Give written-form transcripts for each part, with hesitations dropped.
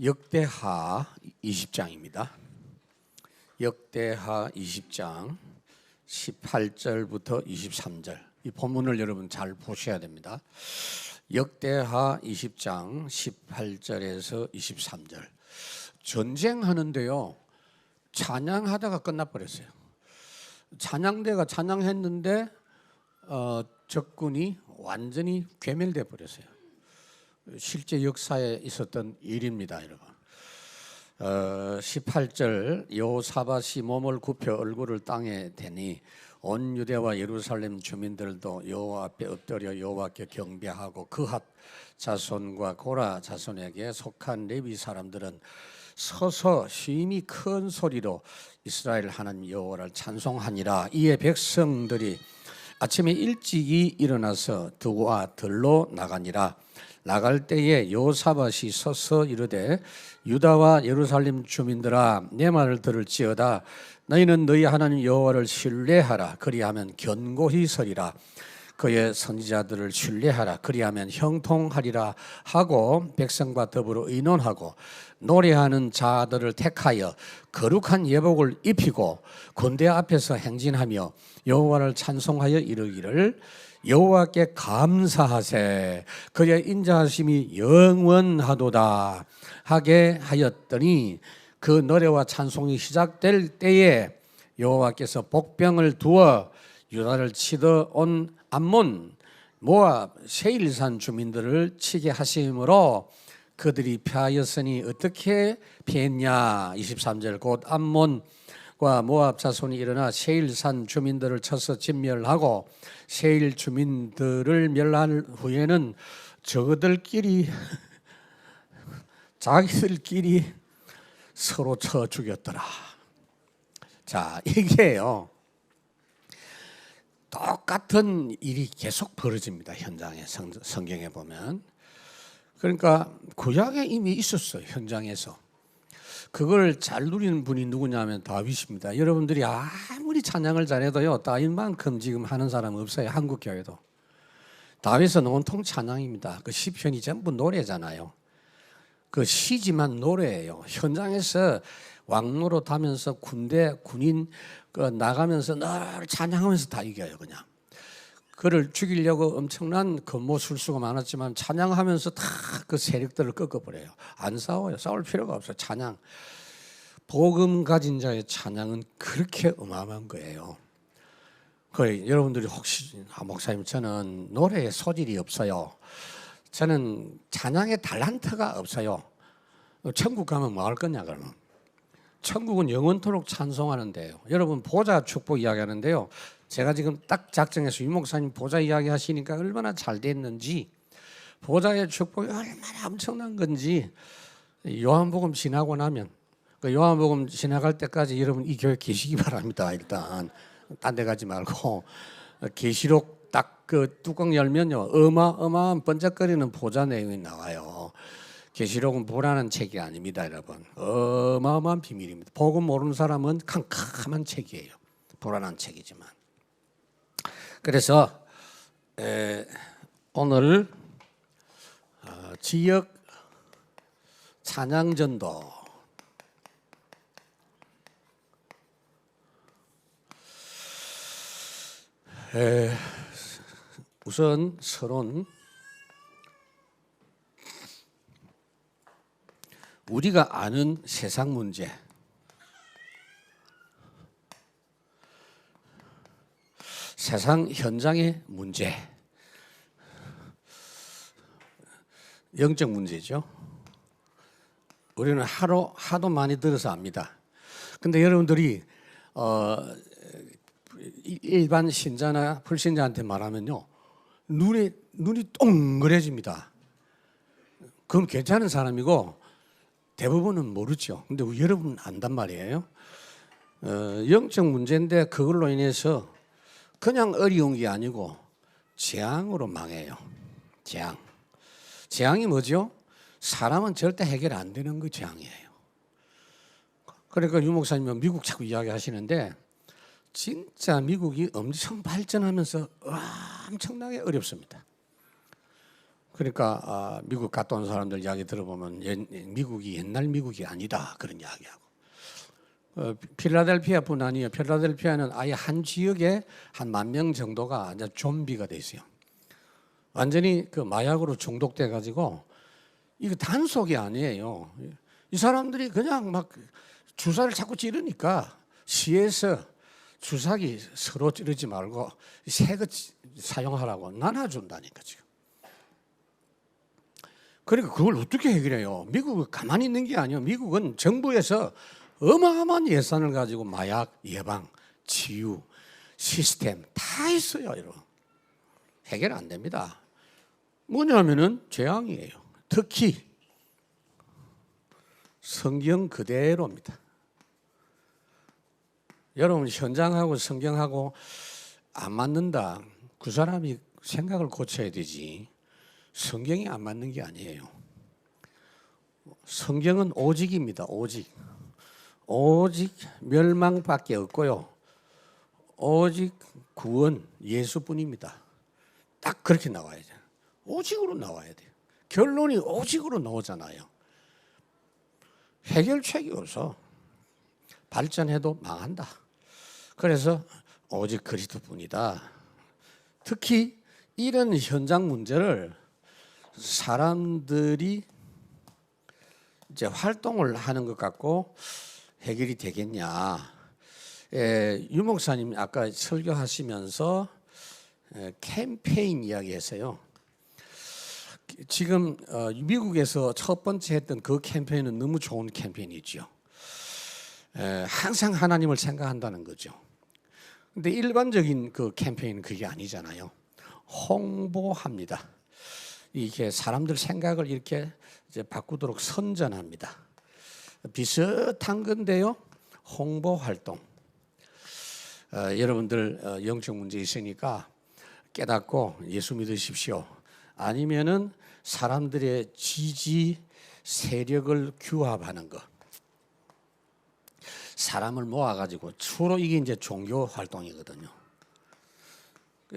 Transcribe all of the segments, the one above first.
역대하 20장입니다. 역대하 20장 18절부터 23절 이 본문을 여러분 잘 보셔야 됩니다. 역대하 20장 18절에서 23절 전쟁하는데요, 찬양하다가 끝나버렸어요. 찬양대가 찬양했는데 적군이 완전히 괴멸돼 버렸어요. 실제 역사에 있었던 일입니다, 여러분. 18절 여호사밧이 몸을 굽혀 얼굴을 땅에 대니 온 유대와 예루살렘 주민들도 여호와 앞에 엎드려 여호와께 경배하고 그핫 자손과 고라 자손에게 속한 레위 사람들은 서서 심히 큰 소리로 이스라엘 하나님 여호와를 찬송하니라. 이에 백성들이 아침에 일찍이 일어나서 두와 들로 나가니라. 나갈 때에 여호사밧이 서서 이르되 유다와 예루살렘 주민들아, 내 말을 들을지어다. 너희는 너희 하나님 여호와를 신뢰하라. 그리하면 견고히 서리라. 그의 선지자들을 신뢰하라. 그리하면 형통하리라 하고 백성과 더불어 의논하고 노래하는 자들을 택하여 거룩한 예복을 입히고 군대 앞에서 행진하며 여호와를 찬송하여 이르기를 여호와께 감사하세. 그의 인자하심이 영원하도다 하게 하였더니 그 노래와 찬송이 시작될 때에 여호와께서 복병을 두어 유다를 치러 온 암몬, 모압, 세일산 주민들을 치게 하심으로 그들이 패하였으니 어떻게 패했냐. 23절 곧 암몬과 모압 자손이 일어나 세일산 주민들을 쳐서 진멸하고 세일 주민들을 멸한 후에는 저들끼리 자기들끼리 서로 쳐 죽였더라. 자, 이게요, 똑같은 일이 계속 벌어집니다. 현장에 성경에 보면. 그러니까 구약에 이미 있었어요. 현장에서. 그걸 잘 누리는 분이 누구냐면 다윗입니다. 여러분들이 아무리 찬양을 잘해도요, 다윗만큼 지금 하는 사람은 없어요. 한국 교회도. 다윗은 온통 찬양입니다. 그 시편이 전부 노래잖아요. 그 시지만 노래예요. 현장에서 왕노로 타면서 군인 나가면서 늘 찬양하면서 다 이겨요. 그냥 그를 죽이려고 엄청난 검모술수가 많았지만 찬양하면서 다 그 세력들을 꺾어버려요. 안 싸워요. 싸울 필요가 없어요. 찬양. 복음 가진 자의 찬양은 그렇게 어마어마한 거예요. 여러분들이 혹시 목사님, 저는 노래에 소질이 없어요. 저는 찬양의 달란트가 없어요. 천국 가면 뭐 할 거냐 그러면. 천국은 영원토록 찬송하는 데요. 여러분, 보좌 축복 이야기하는데요, 제가 지금 딱 작정해서 유 목사님 보좌 이야기 하시니까 얼마나 잘 됐는지, 보좌의 축복이 얼마나 엄청난 건지, 요한복음 지나고 나면, 그 요한복음 지나갈 때까지 여러분 이 교회 계시기 바랍니다. 일단 딴 데 가지 말고 계시록 딱 그 뚜껑 열면요, 어마어마한 번쩍거리는 보좌 내용이 나와요. 계시록은 보라는 책이 아닙니다, 여러분. 어마어마한 비밀입니다. 복음 모르는 사람은 캄캄한 책이에요. 보라는 책이지만. 그래서 오늘 지역 찬양전도 우선 서론, 우리가 아는 세상 문제, 세상 현장의 문제, 영적 문제죠. 우리는 하도 많이 들어서 압니다. 근데 여러분들이 일반 신자나 불신자한테 말하면요, 눈이 동그래집니다. 그럼 괜찮은 사람이고 대부분은 모르죠. 근데 여러분 안단 말이에요. 영적 문제인데 그걸로 인해서 그냥 어려운 게 아니고 재앙으로 망해요. 재앙이 뭐죠? 사람은 절대 해결 안 되는 그 재앙이에요. 그러니까 유 목사님은 미국 자꾸 이야기하시는데 진짜 미국이 엄청 발전하면서 엄청나게 어렵습니다. 그러니까 미국 갔다 온 사람들 이야기 들어보면 미국이 옛날 미국이 아니다 그런 이야기하고. 필라델피아뿐 아니에요. 필라델피아는 아예 한 지역에 한 10,000명 정도가 이제 좀비가 돼 있어요. 완전히 그 마약으로 중독돼 가지고 이거 단속이 아니에요. 이 사람들이 그냥 막 주사를 자꾸 찌르니까 시에서 주사기 서로 찌르지 말고 새 거 사용하라고 나눠준다니까 지금. 그러니까 그걸 어떻게 해결해요? 미국은 가만히 있는 게 아니에요. 미국은 정부에서 어마어마한 예산을 가지고 마약 예방, 치유, 시스템 다 있어요. 여러분. 해결 안 됩니다. 뭐냐면은 재앙이에요. 특히 성경 그대로입니다. 여러분 현장하고 성경하고 안 맞는다. 그 사람이 생각을 고쳐야 되지. 성경이 안 맞는 게 아니에요. 성경은 오직입니다. 오직 멸망밖에 없고요. 오직 구원 예수뿐입니다. 딱 그렇게 나와야 돼요. 오직으로 나와야 돼요. 결론이 오직으로 나오잖아요. 해결책이 없어. 발전해도 망한다. 그래서 오직 그리스도뿐이다. 특히 이런 현장 문제를 사람들이 이제 활동을 하는 것 같고 해결이 되겠냐. 유 목사님 아까 설교하시면서 캠페인 이야기했어요. 지금 미국에서 첫 번째 했던 그 캠페인은 너무 좋은 캠페인이죠. 항상 하나님을 생각한다는 거죠. 근데 일반적인 그 캠페인은 그게 아니잖아요. 홍보합니다. 이게 사람들 생각을 이렇게 이제 바꾸도록 선전합니다. 비슷한 건데요. 홍보 활동. 여러분들 영적 문제 있으니까 깨닫고 예수 믿으십시오. 아니면은 사람들의 지지 세력을 규합하는 것. 사람을 모아가지고 주로 이게 이제 종교 활동이거든요.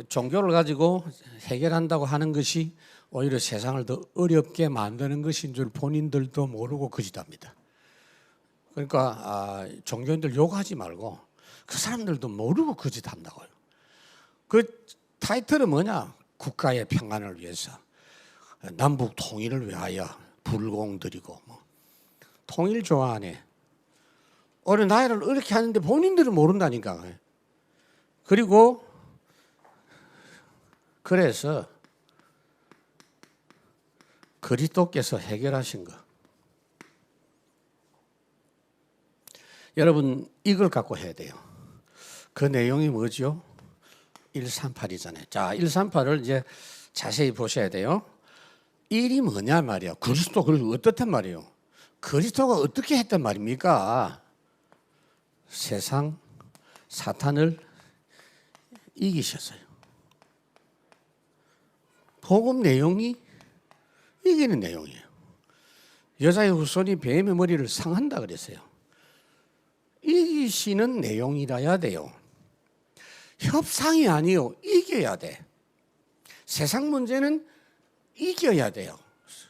종교를 가지고 해결한다고 하는 것이 오히려 세상을 더 어렵게 만드는 것인 줄 본인들도 모르고 거짓합니다. 그러니까 종교인들 욕하지 말고 그 사람들도 모르고 거짓한다고요. 그 타이틀은 뭐냐? 국가의 평안을 위해서, 남북 통일을 위하여 불공 드리고 뭐. 통일 좋아하네. 어린 나이를 이렇게 하는데 본인들은 모른다니까. 그리고 그래서 그리스도께서 해결하신 거. 여러분 이걸 갖고 해야 돼요. 그 내용이 뭐죠? 138이잖아요. 자, 138을 이제 자세히 보셔야 돼요. 1이 뭐냐 말이야. 그리스도 그리고 어떻단 말이에요. 그리스도가 어떻게 했단 말입니까? 세상 사탄을 이기셨어요. 복음 내용이 이기는 내용이에요. 여자의 후손이 뱀의 머리를 상한다 그랬어요. 이기시는 내용이라야 돼요. 협상이 아니요. 이겨야 돼. 세상 문제는 이겨야 돼요.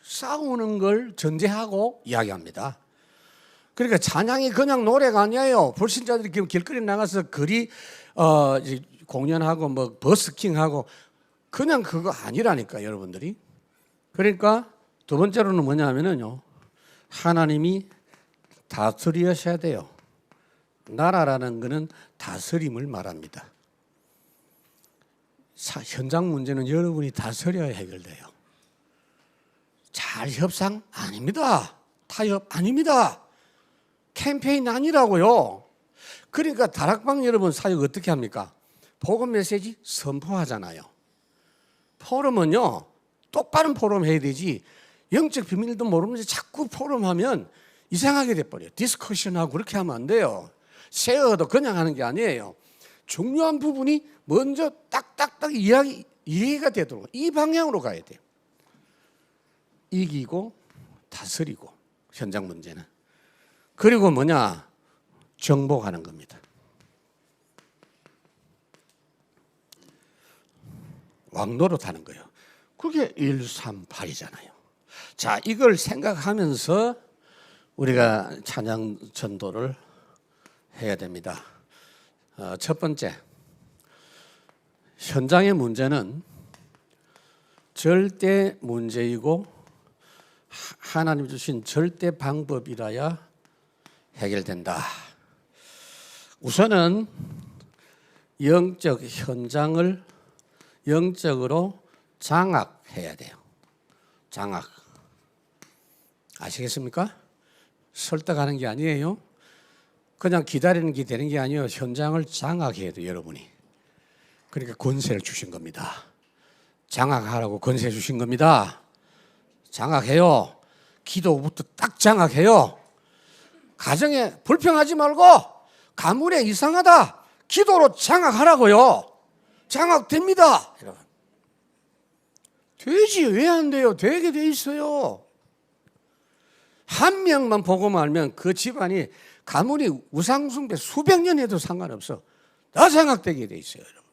싸우는 걸 전제하고 이야기합니다. 그러니까 찬양이 그냥 노래가 아니에요. 불신자들이 길거리 나가서 공연하고 뭐 버스킹하고 그냥 그거 아니라니까 여러분들이. 그러니까 두 번째로는 뭐냐면요. 하나님이 다스리셔야 돼요. 나라라는 것은 다스림을 말합니다. 현장 문제는 여러분이 다스려야 해결돼요. 잘 협상 아닙니다. 타협 아닙니다. 캠페인 아니라고요. 그러니까 다락방 여러분 사역 어떻게 합니까? 복음 메시지 선포하잖아요. 포럼은요. 똑바른 포럼 해야 되지. 영적 비밀도 모르면서 자꾸 포럼하면 이상하게 돼버려요. 디스커션하고 그렇게 하면 안 돼요. 쉐어도 그냥 하는 게 아니에요. 중요한 부분이 먼저 딱딱딱 이해가 되도록 이 방향으로 가야 돼요. 이기고 다스리고 현장 문제는. 그리고 뭐냐? 정복하는 겁니다. 왕노릇 하는 거예요. 그게 138이잖아요. 자, 이걸 생각하면서 우리가 찬양 전도를 해야 됩니다. 첫 번째, 현장의 문제는 절대 문제이고 하나님 주신 절대 방법이라야 해결된다. 우선은 영적 현장을 영적으로 장악해야 돼요. 장악. 아시겠습니까? 설득하는 게 아니에요. 그냥 기다리는 게 되는 게 아니에요. 현장을 장악해야 돼요, 여러분이. 그러니까 권세를 주신 겁니다. 장악하라고 권세 주신 겁니다. 장악해요. 기도부터 딱 장악해요. 가정에 불평하지 말고 가문에 이상하다. 기도로 장악하라고요. 장악됩니다. 되지. 왜 안 돼요? 되게 돼 있어요. 한 명만 보고만 알면 그 집안이 가문이 우상숭배 수백 년 해도 상관없어. 다 장악되게 돼 있어요, 여러분.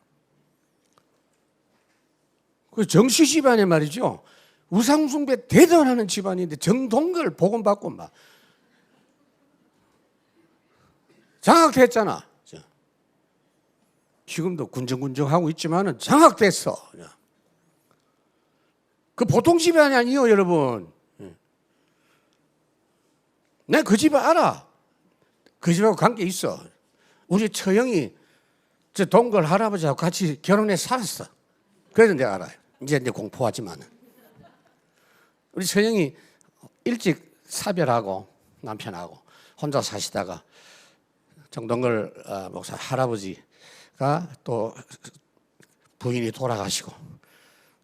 그 정씨 집안에 말이죠. 우상숭배 대단하는 집안인데 정동걸 복음받고 막 장악됐잖아. 지금도 군정군정하고 있지만은 장악됐어. 그 보통 집안이 아니에요, 여러분. 내가 그 집안 알아. 그 집하고 관계 있어. 우리 처형이 저 동걸 할아버지하고 같이 결혼해 살았어. 그래서 내가 알아요. 이제 공포하지만은. 우리 처형이 일찍 사별하고 남편하고 혼자 사시다가 정동걸 목사 할아버지가 또 부인이 돌아가시고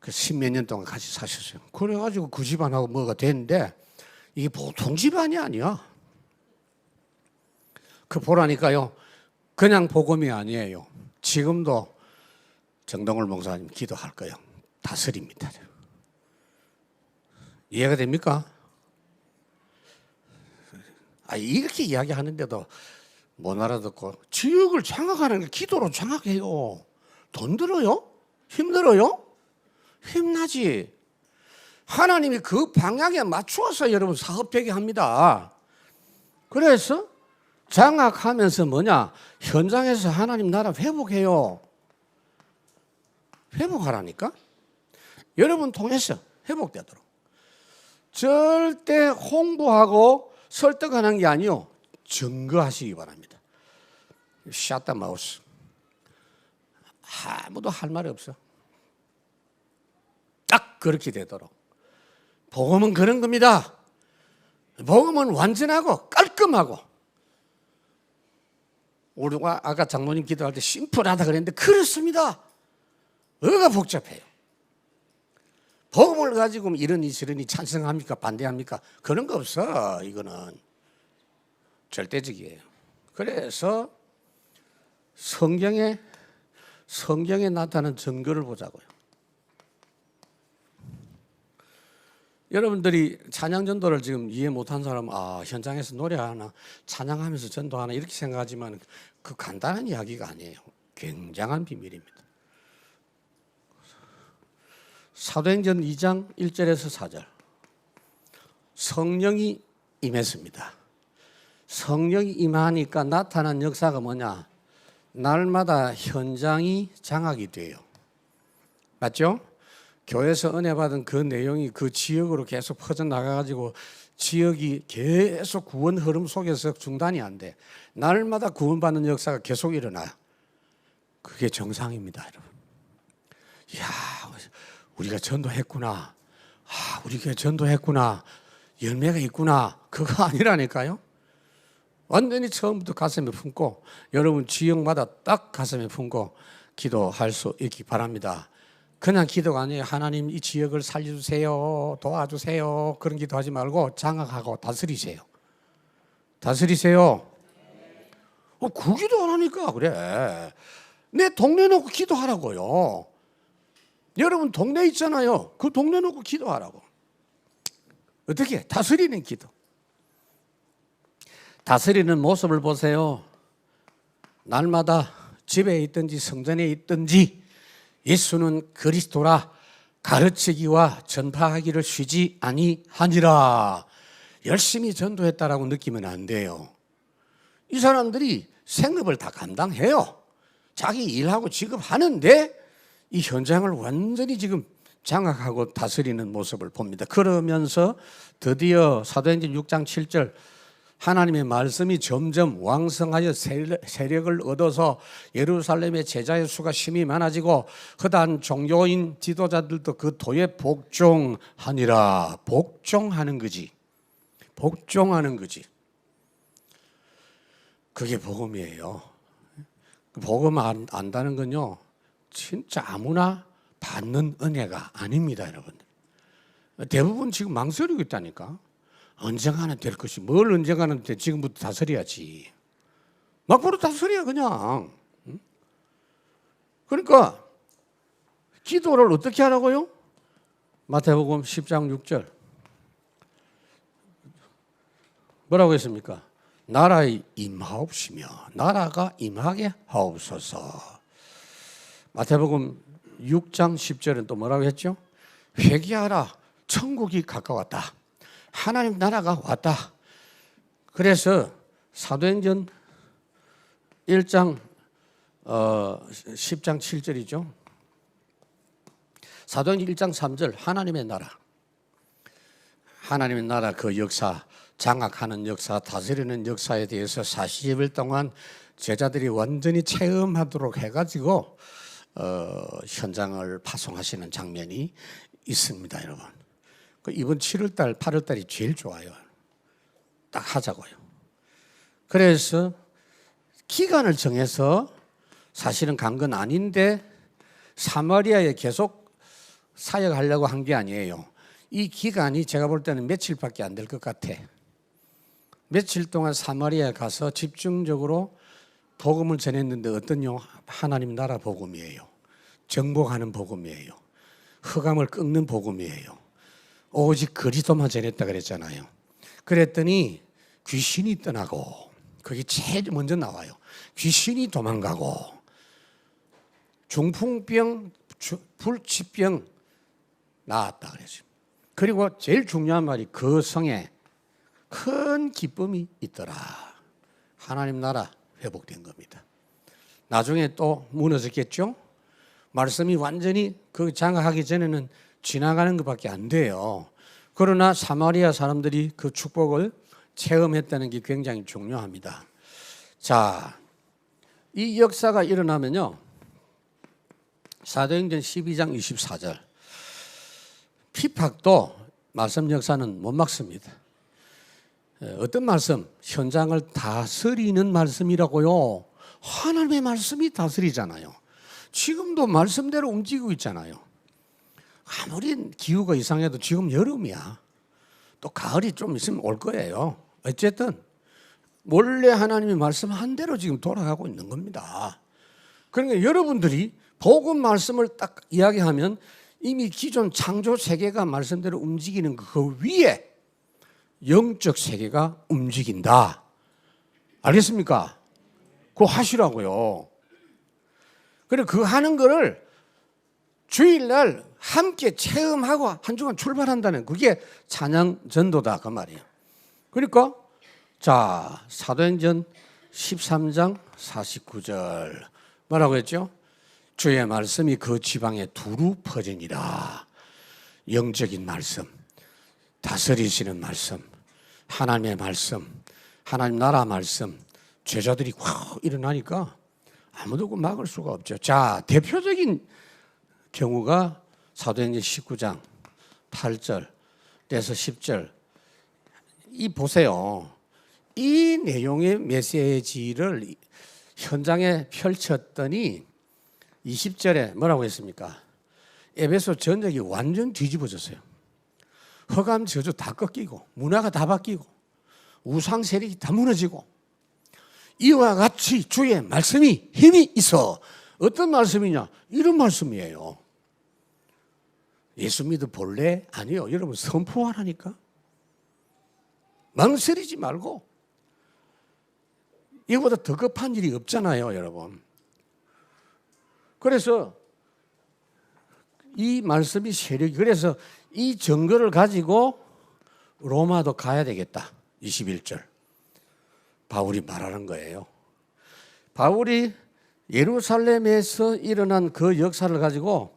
그 십몇 년 동안 같이 사셨어요. 그래가지고 그 집안하고 뭐가 됐는데 이게 보통 집안이 아니야. 그 보라니까요. 그냥 복음이 아니에요. 지금도 정동걸 목사님 기도할 거예요. 다스립니다. 이해가 됩니까? 이렇게 이야기하는데도 못 알아듣고 지역을 장악하는 게 기도로 장악해요. 돈 들어요? 힘들어요? 힘나지. 하나님이 그 방향에 맞추어서 여러분 사업되게 합니다. 그래서 장악하면서 뭐냐? 현장에서 하나님 나라 회복해요. 회복하라니까? 여러분 통해서 회복되도록. 절대 홍보하고 설득하는 게 아니요. 증거하시기 바랍니다. Shut the mouth. 아무도 할 말이 없어. 딱 그렇게 되도록. 복음은 그런 겁니다. 복음은 완전하고 깔끔하고. 우리가 아까 장로님 기도할 때 심플하다 그랬는데 그렇습니다. 뭐가 복잡해요. 복음을 가지고 이러니 저러니 찬성합니까? 반대합니까? 그런 거 없어. 이거는 절대적이에요. 그래서 성경에 나타나는 증거를 보자고요. 여러분들이 찬양 전도를 지금 이해 못한 사람은 현장에서 노래하나 찬양하면서 전도하나 이렇게 생각하지만 그 간단한 이야기가 아니에요. 굉장한 비밀입니다. 사도행전 2장 1절에서 4절. 성령이 임했습니다. 성령이 임하니까 나타난 역사가 뭐냐? 날마다 현장이 장악이 돼요. 맞죠? 교회에서 은혜 받은 그 내용이 그 지역으로 계속 퍼져나가가지고 지역이 계속 구원 흐름 속에서 중단이 안 돼. 날마다 구원받는 역사가 계속 일어나요. 그게 정상입니다, 여러분. 이야, 우리가 전도했구나. 우리가 전도했구나. 열매가 있구나. 그거 아니라니까요. 완전히 처음부터 가슴에 품고 여러분 지역마다 딱 가슴에 품고 기도할 수 있기 바랍니다. 그냥 기도가 아니에요. 하나님 이 지역을 살려주세요. 도와주세요. 그런 기도하지 말고 장악하고 다스리세요. 다스리세요. 그 기도 안 하니까 그래. 내 동네 놓고 기도하라고요. 여러분 동네 있잖아요. 그 동네 놓고 기도하라고. 어떻게? 다스리는 기도. 다스리는 모습을 보세요. 날마다 집에 있든지 성전에 있든지 예수는 그리스도라 가르치기와 전파하기를 쉬지 아니하니라. 열심히 전도했다라고 느끼면 안 돼요. 이 사람들이 생업을 다 감당해요. 자기 일하고 직업하는데 이 현장을 완전히 지금 장악하고 다스리는 모습을 봅니다. 그러면서 드디어 사도행전 6장 7절 하나님의 말씀이 점점 왕성하여 세력을 얻어서 예루살렘의 제자의 수가 심히 많아지고 허다한 종교인 지도자들도 그 도에 복종하니라. 복종하는 거지. 복종하는 거지. 그게 복음이에요. 복음 안다는 건요, 진짜 아무나 받는 은혜가 아닙니다, 여러분. 대부분 지금 망설이고 있다니까. 언젠가는 될 것이, 뭘 언젠가는 돼. 지금부터 다스려야지. 막바로 다스려 그냥. 그러니까 기도를 어떻게 하라고요? 마태복음 10장 6절 뭐라고 했습니까? 나라의 임하옵시며 나라가 임하게 하옵소서. 마태복음 6장 10절은 또 뭐라고 했죠? 회개하라, 천국이 가까웠다. 하나님 나라가 왔다. 그래서 사도행전 1장 10장 7절이죠. 사도행전 1장 3절 하나님의 나라. 하나님의 나라 그 역사, 장악하는 역사, 다스리는 역사에 대해서 40일 동안 제자들이 완전히 체험하도록 해가지고 현장을 파송하시는 장면이 있습니다, 여러분. 이번 7월달, 8월달이 제일 좋아요. 딱 하자고요. 그래서 기간을 정해서 사실은 간 건 아닌데 사마리아에 계속 사역하려고 한 게 아니에요. 이 기간이 제가 볼 때는 며칠밖에 안 될 것 같아. 며칠 동안 사마리아에 가서 집중적으로 복음을 전했는데 어떤요? 하나님 나라 복음이에요. 정복하는 복음이에요. 흑암을 꺾는 복음이에요. 오직 그리스도만 전했다 그랬잖아요. 그랬더니 귀신이 떠나고, 그게 제일 먼저 나와요. 귀신이 도망가고, 중풍병, 불치병 나았다 그랬어요. 그리고 제일 중요한 말이 그 성에 큰 기쁨이 있더라. 하나님 나라 회복된 겁니다. 나중에 또 무너졌겠죠? 말씀이 완전히 그 장악하기 전에는 지나가는 것밖에 안 돼요. 그러나 사마리아 사람들이 그 축복을 체험했다는 게 굉장히 중요합니다. 자, 이 역사가 일어나면요, 사도행전 12장 24절 핍박도 말씀 역사는 못 막습니다. 어떤 말씀? 현장을 다스리는 말씀이라고요. 하나님의 말씀이 다스리잖아요. 지금도 말씀대로 움직이고 있잖아요. 아무리 기후가 이상해도 지금 여름이야. 또 가을이 좀 있으면 올 거예요. 어쨌든 원래 하나님의 말씀한 대로 지금 돌아가고 있는 겁니다. 그러니까 여러분들이 복음 말씀을 딱 이야기하면 이미 기존 창조 세계가 말씀대로 움직이는 그 위에 영적 세계가 움직인다. 알겠습니까? 그거 하시라고요. 그래, 그 하는 거를 주일날 함께 체험하고 한 주간 출발한다는, 그게 찬양 전도다 그 말이에요. 그러니까 자, 사도행전 13장 49절 뭐라고 했죠? 주의 말씀이 그 지방에 두루 퍼지니라. 영적인 말씀, 다스리시는 말씀, 하나님의 말씀, 하나님 나라 말씀, 제자들이 확 일어나니까 아무도 막을 수가 없죠. 자, 대표적인 경우가 사도행전 19장 8절에서 10절. 이 보세요. 이 내용의 메시지를 현장에 펼쳤더니 20절에 뭐라고 했습니까? 에베소 전역이 완전 뒤집어졌어요. 흑암 저주 다 꺾이고, 문화가 다 바뀌고, 우상 세력이 다 무너지고, 이와 같이 주의 말씀이 힘이 있어. 어떤 말씀이냐? 이런 말씀이에요. 예수 믿어 볼래? 아니요. 여러분 선포하라니까. 망설이지 말고. 이거보다 더 급한 일이 없잖아요, 여러분. 그래서 이 말씀이 세력이, 그래서 이 증거를 가지고 로마도 가야 되겠다. 21절 바울이 말하는 거예요. 바울이 예루살렘에서 일어난 그 역사를 가지고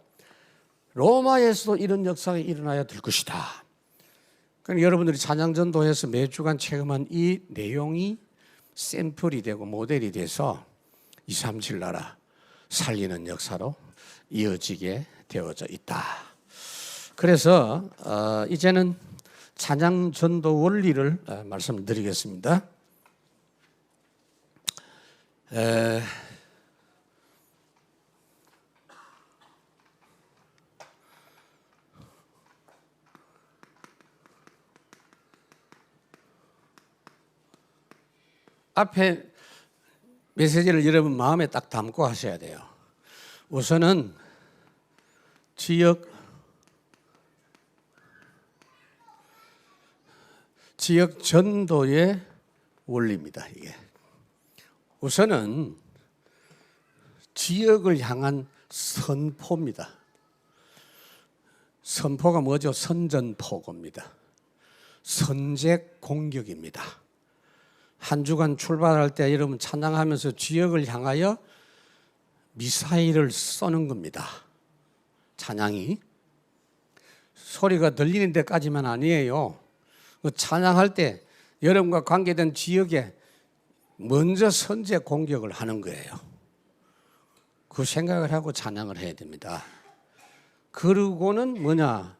로마에서도 이런 역사가 일어나야 될 것이다. 그러니까 여러분들이 찬양전도에서 매주간 체험한 이 내용이 샘플이 되고 모델이 돼서 237 나라 살리는 역사로 이어지게 되어져 있다. 그래서 이제는 찬양전도 원리를 말씀드리겠습니다. 앞에 메시지를 여러분 마음에 딱 담고 하셔야 돼요. 우선은 지역 전도의 원리입니다. 이게 우선은 지역을 향한 선포입니다. 선포가 뭐죠? 선전포고입니다. 선제 공격입니다. 한 주간 출발할 때 여러분 찬양하면서 지역을 향하여 미사일을 쏘는 겁니다. 찬양이 소리가 들리는 데까지만 아니에요. 찬양할 때 여러분과 관계된 지역에 먼저 선제 공격을 하는 거예요. 그 생각을 하고 찬양을 해야 됩니다. 그리고는 뭐냐?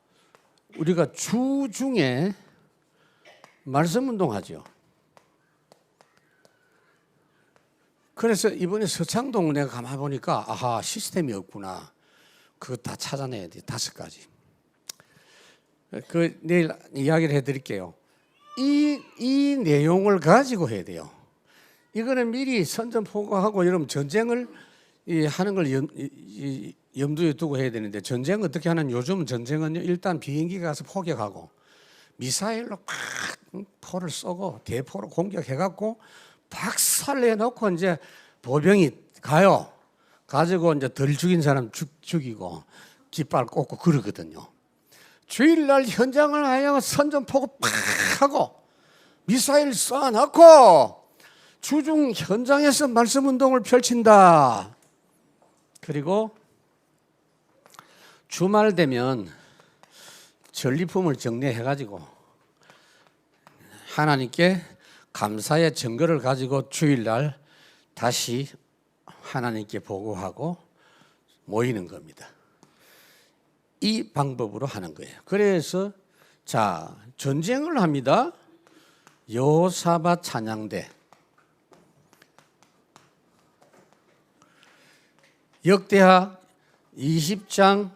우리가 주중에 말씀 운동하죠. 그래서 이번에 서창동 내가 가만 보니까 아하, 시스템이 없구나. 그거 다 찾아내야 돼. 5가지. 그 내일 이야기를 해드릴게요. 이 내용을 가지고 해야 돼요. 이거는 미리 선전포고하고 여러분 전쟁을 하는 걸 염두에 두고 해야 되는데, 전쟁 어떻게 하는, 요즘 전쟁은요 일단 비행기 가서 포격하고 미사일로 팍 포를 쏘고 대포로 공격해갖고 박살내놓고 이제 보병이 가요. 가지고 이제 덜 죽인 사람 죽이고 깃발 꽂고 그러거든요. 주일날 현장을 하여 선전포고 팍 하고 미사일 쏴놓고 주중 현장에서 말씀 운동을 펼친다. 그리고 주말 되면 전리품을 정리해가지고 하나님께 감사의 증거를 가지고 주일날 다시 하나님께 보고하고 모이는 겁니다. 이 방법으로 하는 거예요. 그래서 자, 전쟁을 합니다. 여호사밧 찬양대, 역대하 20장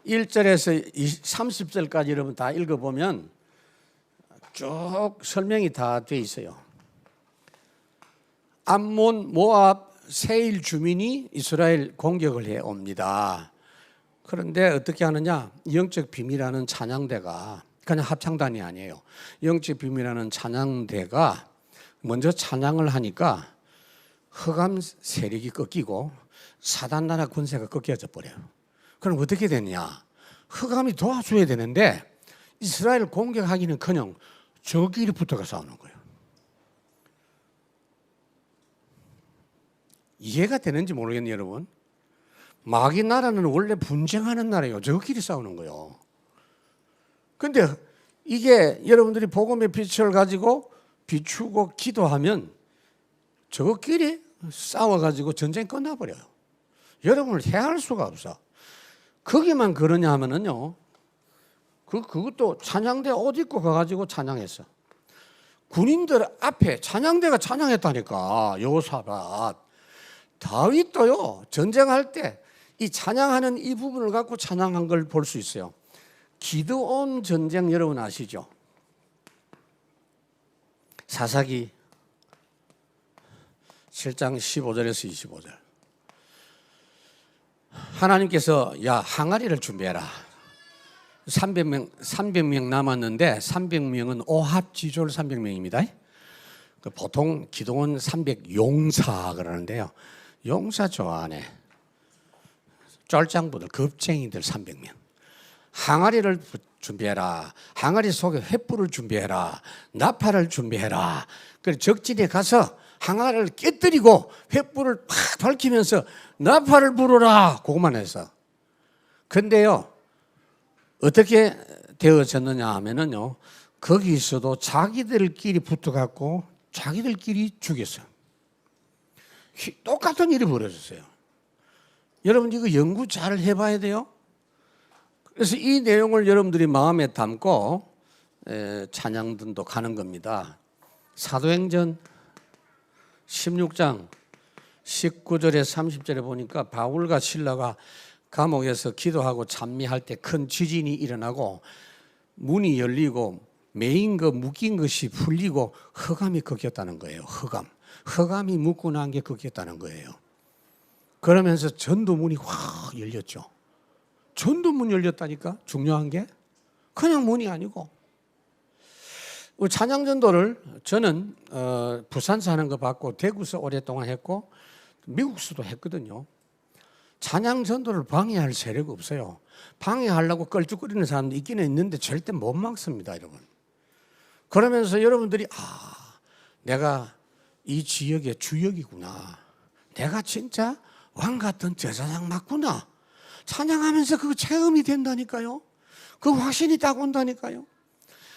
1절에서 30절까지 여러분 다 읽어보면 쭉 설명이 다 돼 있어요. 암몬, 모압, 세일 주민이 이스라엘 공격을 해 옵니다. 그런데 어떻게 하느냐? 영적 비밀이라는 찬양대가, 그냥 합창단이 아니에요. 영적 비밀이라는 찬양대가 먼저 찬양을 하니까 흑암 세력이 꺾이고 사단 나라 군세가 꺾여져 버려요. 그럼 어떻게 되느냐? 흑암이 도와줘야 되는데 이스라엘 공격하기는커녕 저끼리 붙어가 싸우는 거예요. 이해가 되는지 모르겠네요, 여러분. 마귀 나라는 원래 분쟁하는 나라예요. 저끼리 싸우는 거예요. 근데 이게 여러분들이 복음의 빛을 가지고 비추고 기도하면 저끼리 싸워가지고 전쟁이 끝나버려요. 여러분을 해할 수가 없어. 거기만 그러냐 하면은요, 그것도 찬양대 옷 입고 가가지고 찬양했어. 군인들 앞에 찬양대가 찬양했다니까. 여호사밧. 다윗도요, 전쟁할 때 이 찬양하는 이 부분을 갖고 찬양한 걸 볼 수 있어요. 기드온 전쟁 여러분 아시죠? 사사기 7장 15절에서 25절. 하나님께서 야, 항아리를 준비해라. 300명 남았는데 300명은 오합지졸 300명입니다. 보통 기동은 300용사 그러는데요. 용사 좋아하네. 쫄장부들, 겁쟁이들 300명. 항아리를 준비해라. 항아리 속에 횃불을 준비해라. 나팔을 준비해라. 그래서 적진에 가서 항아리를 깨뜨리고 횃불을 팍 밝히면서 나팔을 부르라. 그것만 해서. 근데요, 어떻게 되어졌느냐 하면은요, 거기서도 자기들끼리 붙어갖고 자기들끼리 죽였어요. 똑같은 일이 벌어졌어요. 여러분 이거 연구 잘 해봐야 돼요. 그래서 이 내용을 여러분들이 마음에 담고 찬양단도 가는 겁니다. 사도행전 16장 19절에 30절에 보니까 바울과 실라가 감옥에서 기도하고 찬미할 때 큰 지진이 일어나고 문이 열리고 매인 거 묶인 것이 풀리고 흑암이 꺾였다는 거예요. 흑암이 묶고 난 게 꺾였다는 거예요. 그러면서 전도문이 확 열렸죠. 전도문 열렸다니까. 중요한 게 그냥 문이 아니고, 찬양전도를 저는 부산서 하는 거 받고 대구서 오랫동안 했고 미국서도 했거든요. 찬양전도를 방해할 세력이 없어요. 방해하려고 껄쭉거리는 사람도 있기는 있는데 절대 못 막습니다, 여러분. 그러면서 여러분들이 내가 이 지역의 주역이구나. 내가 진짜 왕 같은 제사장 맞구나. 찬양하면서 그거 체험이 된다니까요. 그 확신이 딱 온다니까요.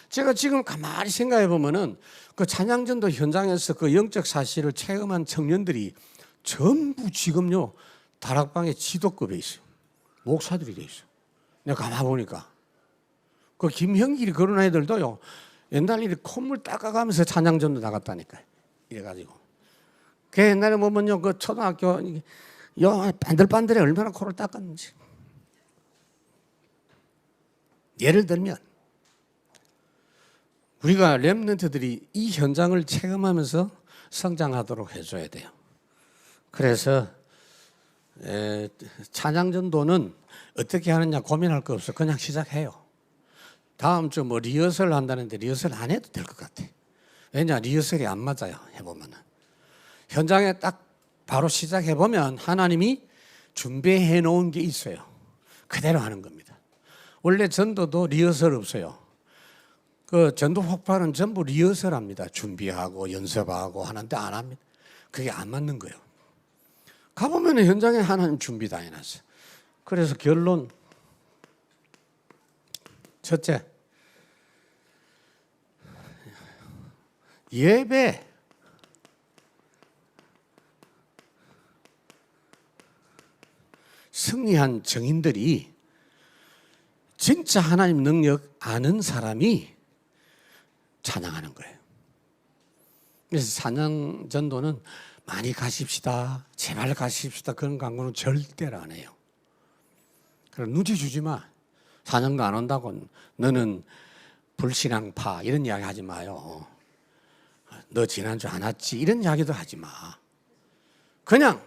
제가 지금 가만히 생각해 보면은 그 찬양전도 현장에서 그 영적 사실을 체험한 청년들이 전부 지금요 다락방에 지도급에 있어요. 목사들이 돼 있어요. 내가 가만 보니까 그 김형길이 그런 애들도요 옛날 일에 콧물 닦아가면서 찬양전도 나갔다니까요. 이래가지고 그 옛날에 보면요 그 초등학교 요 반들반들에 얼마나 코를 닦았는지. 예를 들면 우리가 렘넌트들이 이 현장을 체험하면서 성장하도록 해줘야 돼요. 그래서 찬양전도는 어떻게 하느냐 고민할 거 없어. 그냥 시작해요. 다음 주 뭐 리허설 한다는데 리허설 안 해도 될 것 같아. 왜냐 리허설이 안 맞아요. 해보면은 현장에 딱 바로 시작해보면 하나님이 준비해 놓은 게 있어요. 그대로 하는 겁니다. 원래 전도도 리허설 없어요. 그 전도 폭발은 전부 리허설합니다. 준비하고 연습하고 하는데 안 합니다. 그게 안 맞는 거예요. 가보면 현장에 하나님 준비 다 해놨어요. 그래서 결론 첫째, 예배 승리한 증인들이 진짜 하나님 능력 아는 사람이 찬양하는 거예요. 그래서 찬양 전도는 많이 가십시다, 제발 가십시다 그런 광고는 절대로 안 해요. 그럼 눈치 주지 마. 찬양도 안 온다고 너는 불신앙파 이런 이야기 하지 마요. 너 지난주 안 왔지 이런 이야기도 하지 마. 그냥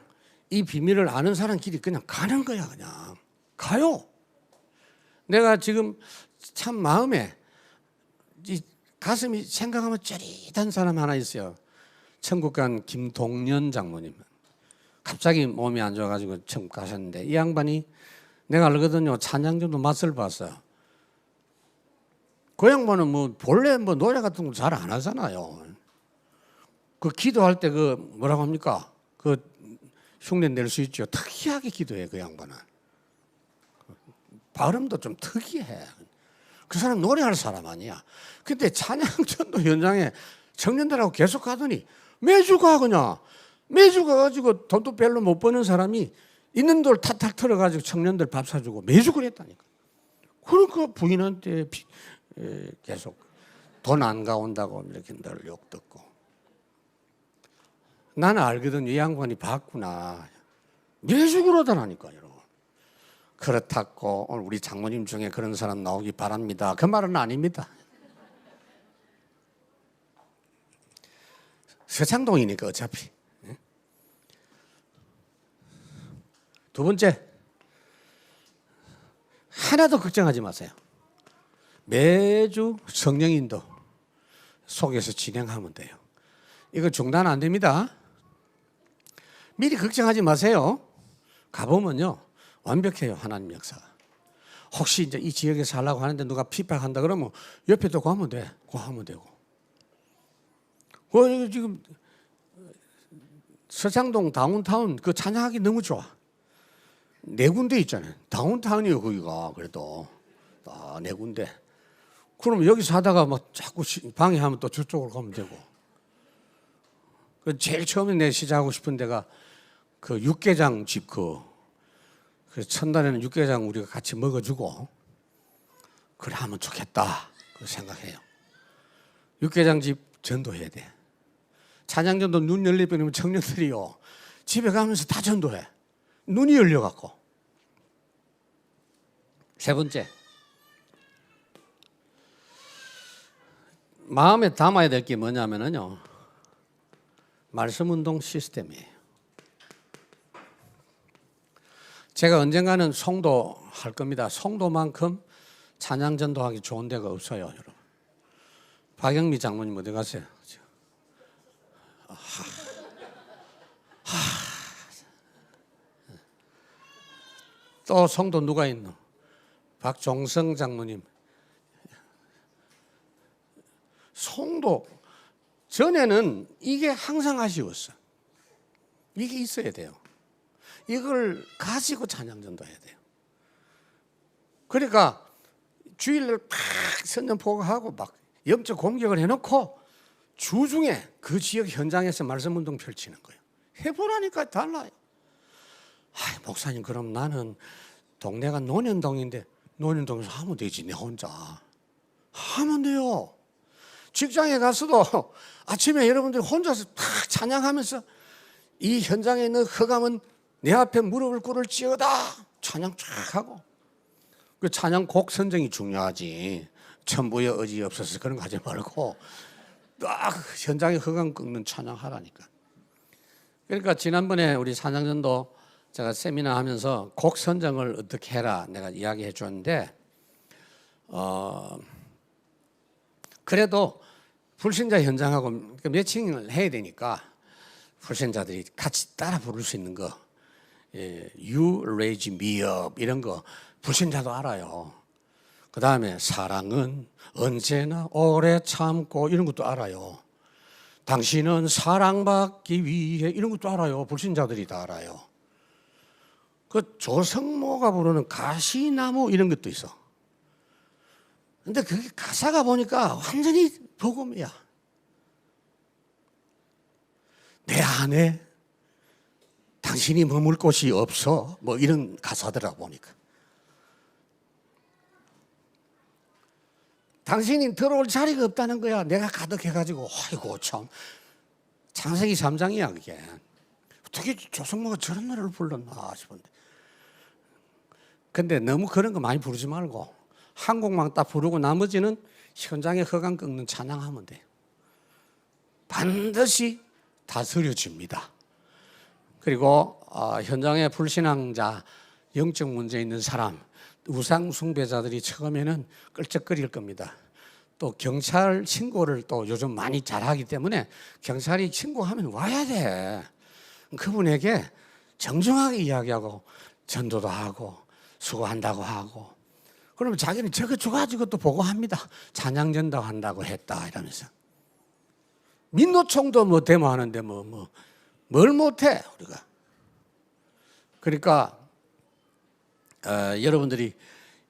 이 비밀을 아는 사람끼리 그냥 가는 거야. 그냥 가요. 내가 지금 참 마음에 가슴이 생각하면 쩌릿한 사람 하나 있어요. 천국 간 김동연 장모님. 갑자기 몸이 안 좋아가지고 천국 가셨는데 이 양반이 내가 알거든요. 찬양전도 맛을 봤어요. 그 양반은 뭐 본래 뭐 노래 같은 거 잘 안 하잖아요. 그 기도할 때 그 뭐라고 합니까? 그 흉내 낼 수 있죠. 특이하게 기도해 그 양반은. 발음도 좀 특이해. 그 사람 노래할 사람 아니야. 근데 찬양전도 현장에 청년들하고 계속 가더니 매주 가 그냥. 매주 가가지고 돈도 별로 못 버는 사람이 있는 돌 탁탁 털어가지고 청년들 밥 사주고 매주 그랬다니까. 그러니까 부인한테 계속 돈 안 가온다고 이렇게 늘 욕 듣고. 나는 알거든. 이 양반이 봤구나. 매주 그러더라니까 여러분. 그렇다고 오늘 우리 장모님 중에 그런 사람 나오기 바랍니다. 그 말은 아닙니다. 서창동이니까 어차피. 두 번째, 하나도 걱정하지 마세요. 매주 성령인도 속에서 진행하면 돼요. 이거 중단 안 됩니다. 미리 걱정하지 마세요. 가보면요 완벽해요. 하나님 역사가. 혹시 이제 이 지역에 살라고 하는데 누가 핍박한다 그러면 옆에 또 가면 돼. 그거 하면 되고. 지금 서창동 다운타운 그 찬양하기 너무 좋아. 네 군데 있잖아요. 다운타운이요 거기가. 그래도 네 군데. 그럼 여기서 하다가 막 자꾸 방해하면 또 저쪽으로 가면 되고. 제일 처음에 내 시작하고 싶은 데가 그 육개장 집 그래서 첫날에는 육개장 우리가 같이 먹어주고 그래 하면 좋겠다 그 생각해요. 육개장 집 전도해야 돼. 찬양전도 눈 열리면 청년들이요 집에 가면서 다 전도해. 눈이 열려갖고. 세 번째, 마음에 담아야 될 게 뭐냐면요 말씀운동 시스템이에요. 제가 언젠가는 송도 할 겁니다. 송도만큼 찬양 전도하기 좋은 데가 없어요, 여러분. 박영미 장모님 어디 가세요? 또 송도 누가 있노? 박종성 장모님. 송도 전에는 이게 항상 아쉬웠어. 이게 있어야 돼요. 이걸 가지고 찬양 전도해야 돼요. 그러니까 주일날 팍 선전포고하고 막 영적 공격을 해놓고 주중에 그 지역 현장에서 말씀 운동 펼치는 거예요. 해보라니까 달라요. 목사님 그럼 나는 동네가 논현동인데 논현동에서 하면 되지. 내 혼자 하면 돼요. 직장에 가서도 아침에 여러분들이 혼자서 탁 찬양하면서 이 현장에 있는 흑암은 내 앞에 무릎을 꿇을지어다 찬양 쫙 하고. 그 찬양 곡 선정이 중요하지. 천부의 의지 없어서 그런 거 하지 말고 딱 현장에 흑암 꺾는 찬양하라니까. 그러니까 지난번에 우리 찬양전도 제가 세미나 하면서 곡 선정을 어떻게 해라 내가 이야기해 줬는데 그래도 불신자 현장하고 매칭을 해야 되니까 불신자들이 같이 따라 부를 수 있는 거 You raise me up 이런 거 불신자도 알아요. 그 다음에 사랑은 언제나 오래 참고 이런 것도 알아요. 당신은 사랑받기 위해 이런 것도 알아요. 불신자들이 다 알아요. 그 조성모가 부르는 가시나무 이런 것도 있어. 근데 그게 가사가 보니까 완전히 복음이야. 내 안에 당신이 머물 곳이 없어 뭐 이런 가사더라 보니까. 당신이 들어올 자리가 없다는 거야. 내가 가득해가지고 아이고 참 창세기 3장이야 그게. 어떻게 조성모가 저런 노래를 불렀나 싶은데. 근데 너무 그런 거 많이 부르지 말고 한 곡만 딱 부르고 나머지는 현장에 흑암 꺾는 찬양하면 돼요. 반드시 다스려집니다. 그리고 현장에 불신앙자, 영적 문제 있는 사람, 우상 숭배자들이 처음에는 끌적거릴 겁니다. 또 경찰 신고를 또 요즘 많이 잘하기 때문에 경찰이 신고하면 와야 돼. 그분에게 정중하게 이야기하고 전도도 하고 수고한다고 하고 그러면 자기는 저거 줘가지고 또 보고합니다. 찬양 전도한다고 했다 이러면서. 민노총도 뭐 데모하는데 뭘 못해 우리가. 그러니까 여러분들이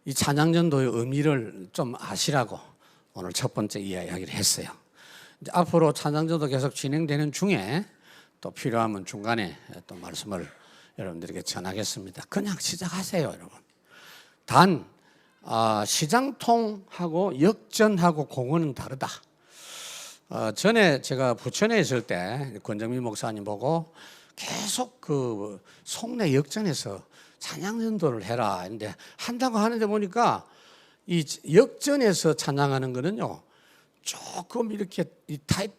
이 찬양전도의 의미를 좀 아시라고 오늘 첫 번째 이야기를 했어요. 이제 앞으로 찬양전도 계속 진행되는 중에 또 필요하면 중간에 또 말씀을 여러분들에게 전하겠습니다. 그냥 시작하세요, 여러분. 단 시장통하고 역전하고 공원은 다르다. 전에 제가 부천에 있을 때 권정민 목사님 보고 계속 그 송내 역전에서 찬양전도를 해라 했는데 한다고 하는데 보니까 이 역전에서 찬양하는 거는요 조금 이렇게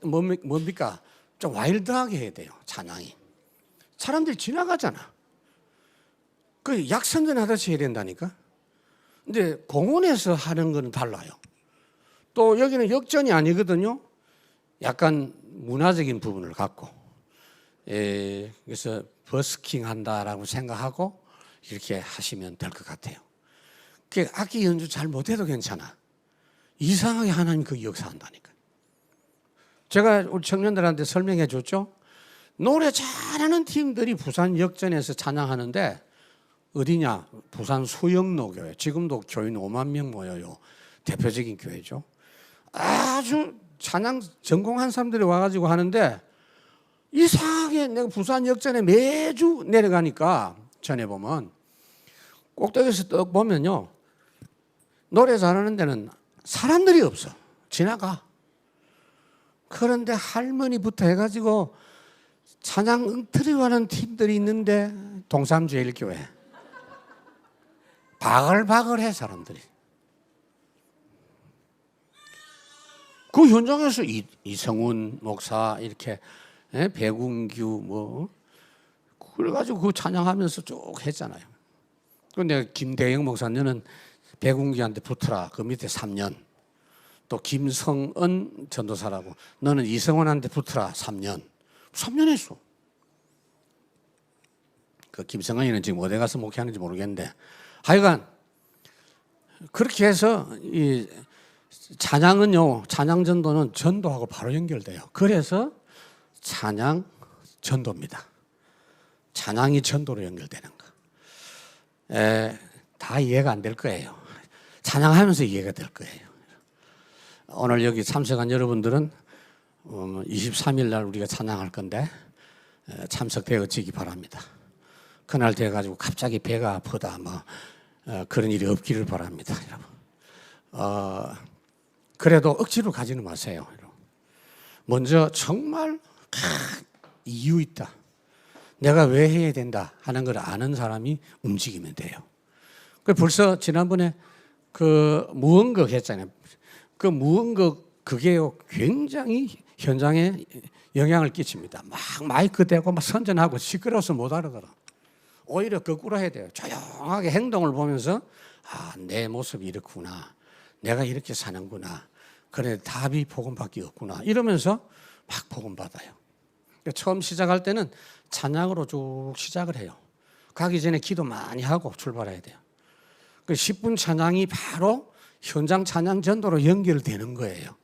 뭡니까 좀 와일드하게 해야 돼요. 찬양이 사람들이 지나가잖아. 그 약선전 하듯이 해야 된다니까. 근데 공원에서 하는 거는 달라요. 또 여기는 역전이 아니거든요. 약간 문화적인 부분을 갖고 그래서 버스킹 한다라고 생각하고 이렇게 하시면 될 것 같아요. 그 악기 연주 잘 못해도 괜찮아. 이상하게 하나님 그 역사한다니까. 제가 우리 청년들한테 설명해 줬죠. 노래 잘하는 팀들이 부산 역전에서 찬양하는데 어디냐? 부산 수영로 교회. 지금도 교인 5만 명 모여요. 대표적인 교회죠. 아주 찬양 전공한 사람들이 와가지고 하는데 이상하게 내가 부산 역전에 매주 내려가니까 전에 보면 꼭대기에서 떡 보면요. 노래 잘하는 데는 사람들이 없어. 지나가. 그런데 할머니부터 해가지고 찬양 엉터리로 하는 팀들이 있는데 동삼제일교회. 바글바글해 사람들이. 그 현장에서 이성훈 목사 이렇게 배궁규 뭐 그래가지고 그 찬양하면서 쭉 했잖아요. 그런데 김대영 목사님은 배궁규한테 붙어라. 그 밑에 3년. 또 김성은 전도사라고 너는 이성훈한테 붙어라. 3년. 3년 했어. 그 김성은이는 지금 어디 가서 목회하는지 모르겠는데 하여간 그렇게 해서 이 찬양은요, 찬양 전도는 전도하고 바로 연결돼요. 그래서 찬양 전도입니다. 찬양이 전도로 연결되는 거. 다 이해가 안 될 거예요. 찬양하면서 이해가 될 거예요. 오늘 여기 참석한 여러분들은 23일 날 우리가 찬양할 건데 참석되어지기 바랍니다. 그날 돼가지고 갑자기 배가 아프다 뭐 그런 일이 없기를 바랍니다, 여러분. 그래도 억지로 가지는 마세요. 먼저 정말 이유 있다. 내가 왜 해야 된다 하는 걸 아는 사람이 움직이면 돼요. 벌써 지난번에 그 무언극 했잖아요. 그 무언극 그게요 굉장히 현장에 영향을 끼칩니다. 막 마이크 대고 막 선전하고 시끄러워서 못 알아들어. 오히려 거꾸로 해야 돼요. 조용하게 행동을 보면서 아, 내 모습이 이렇구나. 내가 이렇게 사는구나. 그래 답이 복음밖에 없구나. 이러면서 막 복음받아요. 처음 시작할 때는 찬양으로 쭉 시작을 해요. 가기 전에 기도 많이 하고 출발해야 돼요. 그 10분 찬양이 바로 현장 찬양 전도로 연결되는 거예요.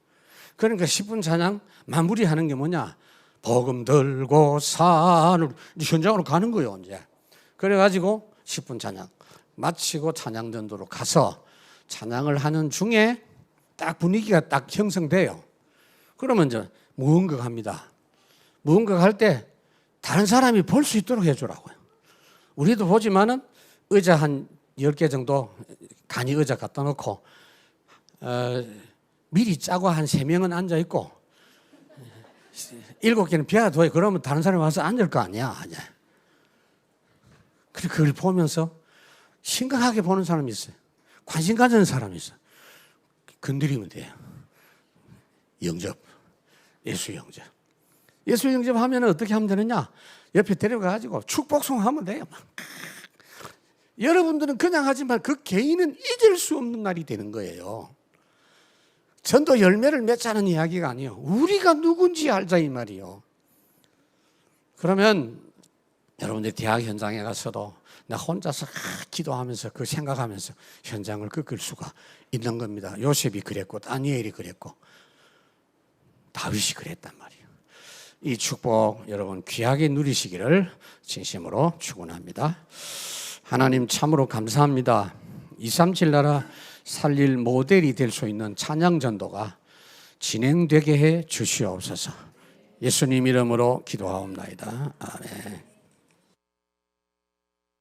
그러니까 10분 찬양 마무리하는 게 뭐냐? 복음 들고 산으로 현장으로 가는 거예요, 이제. 그래가지고 10분 찬양 마치고 찬양 전도로 가서 찬양을 하는 중에 딱 분위기가 딱 형성돼요. 그러면 이제 무언극 합니다. 무언극 할 때 다른 사람이 볼 수 있도록 해주라고요. 우리도 보지만은 의자 한 10개 정도 간이 의자 갖다 놓고 미리 짜고 한 3명은 앉아있고 7개는 비워둬요. 그러면 다른 사람이 와서 앉을 거 아니야. 그래서 그걸 보면서 심각하게 보는 사람이 있어요. 관심 가지는 사람이 있어요. 건드리면 돼요. 영접. 예수 영접. 예수 영접하면 어떻게 하면 되느냐? 옆에 데려가가지고 축복송 하면 돼요. 여러분들은 그냥 하지만 그 개인은 잊을 수 없는 날이 되는 거예요. 전도 열매를 맺자는 이야기가 아니에요. 우리가 누군지 알자 이 말이에요. 그러면 여러분들 대학 현장에 가서도 나 혼자서 기도하면서 그 생각하면서 현장을 꺾을 수가 있는 겁니다. 요셉이 그랬고 다니엘이 그랬고 다윗이 그랬단 말이에요. 이 축복 여러분 귀하게 누리시기를 진심으로 축원합니다. 하나님 참으로 감사합니다. 237 나라 살릴 모델이 될 수 있는 찬양 전도가 진행되게 해 주시옵소서. 예수님 이름으로 기도하옵나이다. 아멘.